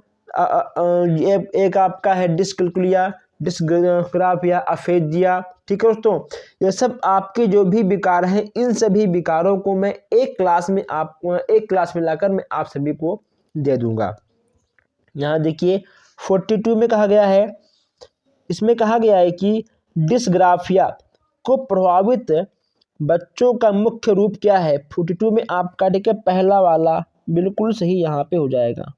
ये एक आपका है डिस्कैल्कुलिया, डिस्ग्राफिया, अफेजिया, ठीक है दोस्तों। ये सब आपके जो भी विकार हैं, इन सभी विकारों को मैं एक क्लास में लाकर मैं आप सभी को दे दूंगा। यहाँ देखिए 42 में कहा गया है, इसमें कहा गया है कि डिस्ग्राफिया को प्रभावित बच्चों का मुख्य रूप क्या है। 42 में आपका, ठीक है, पहला वाला बिल्कुल सही यहाँ पे हो जाएगा।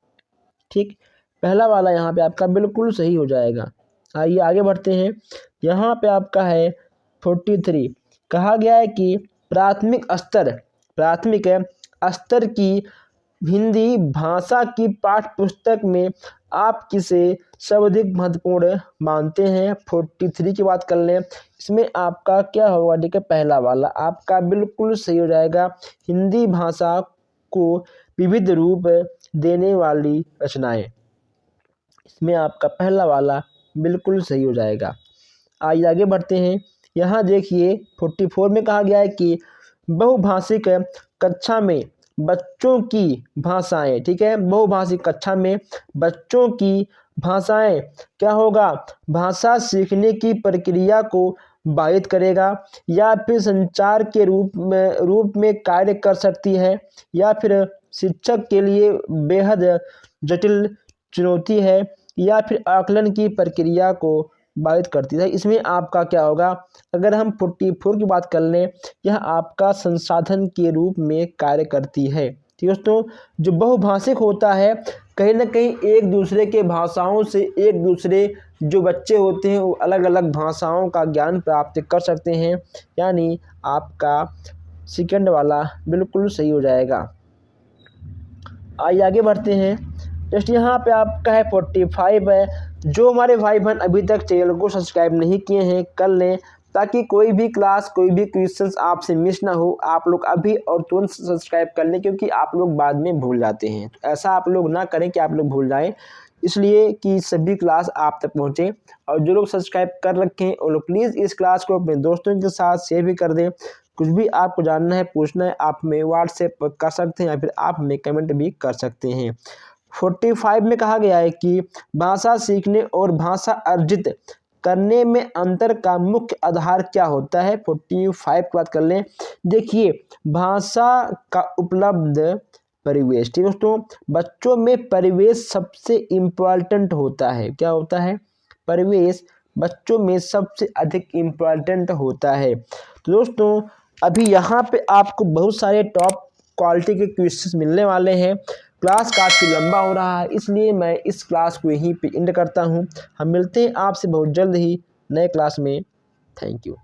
ठीक, पहला वाला यहाँ पे आपका बिल्कुल सही हो जाएगा। आइए आगे बढ़ते हैं। यहाँ पे आपका है 43, कहा गया है कि प्राथमिक स्तर की हिंदी भाषा की पाठ्य पुस्तक में आप किसे सर्वाधिक महत्वपूर्ण मानते हैं। 43 की बात कर लें, इसमें आपका क्या होगा, ठीक है, पहला वाला आपका बिल्कुल सही हो जाएगा। हिंदी भाषा को विविध रूप देने वाली रचनाएं, इसमें आपका पहला वाला बिल्कुल सही हो जाएगा। आइए आगे बढ़ते हैं। यहाँ देखिए 44 में कहा गया है कि बहुभाषिक कक्षा में बच्चों की भाषाएं, ठीक है, बहुभाषिक कक्षा में बच्चों की भाषाएं क्या होगा, भाषा सीखने की प्रक्रिया को बाधित करेगा, या फिर संचार के रूप में कार्य कर सकती है, या फिर शिक्षक के लिए बेहद जटिल चुनौती है, या फिर आकलन की प्रक्रिया को बाधित करती है। इसमें आपका क्या होगा, अगर हम 44 की बात कर लें, यह आपका संसाधन के रूप में कार्य करती है। ठीक है दोस्तों, जो बहुभाषिक होता है कहीं ना कहीं एक दूसरे के भाषाओं से, एक दूसरे जो बच्चे होते हैं वो अलग अलग भाषाओं का ज्ञान प्राप्त कर सकते हैं, यानी आपका सेकंड वाला बिल्कुल सही हो जाएगा। आइए आगे बढ़ते हैं। जस्ट यहाँ पे आपका है 45 है। जो हमारे भाई बहन अभी तक चैनल को सब्सक्राइब नहीं किए हैं कर लें, ताकि कोई भी क्लास, कोई भी क्वेश्चंस आपसे मिस ना हो। आप लोग अभी और तुरंत सब्सक्राइब कर लें, क्योंकि आप लोग बाद में भूल जाते हैं। तो ऐसा आप लोग ना करें कि आप लोग भूल जाएं, इसलिए कि सभी क्लास आप तक पहुँचे। और जो लोग सब्सक्राइब कर रखे हैं वो लोग प्लीज़ इस क्लास को अपने दोस्तों के साथ शेयर भी कर दें। कुछ भी आपको जानना है, पूछना है, आप हमें व्हाट्सएप कर सकते हैं, या फिर आप हमें कमेंट भी कर सकते हैं। 45 में कहा गया है कि भाषा सीखने और भाषा अर्जित करने में अंतर का मुख्य आधार क्या होता है। 45 की बात कर लें, देखिए भाषा का उपलब्ध परिवेश। ठीक है दोस्तों, बच्चों में परिवेश सबसे इम्पोर्टेंट होता है। क्या होता है, परिवेश बच्चों में सबसे अधिक इम्पोर्टेंट होता है। तो दोस्तों अभी यहाँ पे आपको बहुत सारे टॉप क्वालिटी के क्वेश्चंस मिलने वाले हैं। क्लास काफ़ी लंबा हो रहा है, इसलिए मैं इस क्लास को यहीं पे एंड करता हूँ। हम मिलते हैं आपसे बहुत जल्द ही नए क्लास में। Thank you.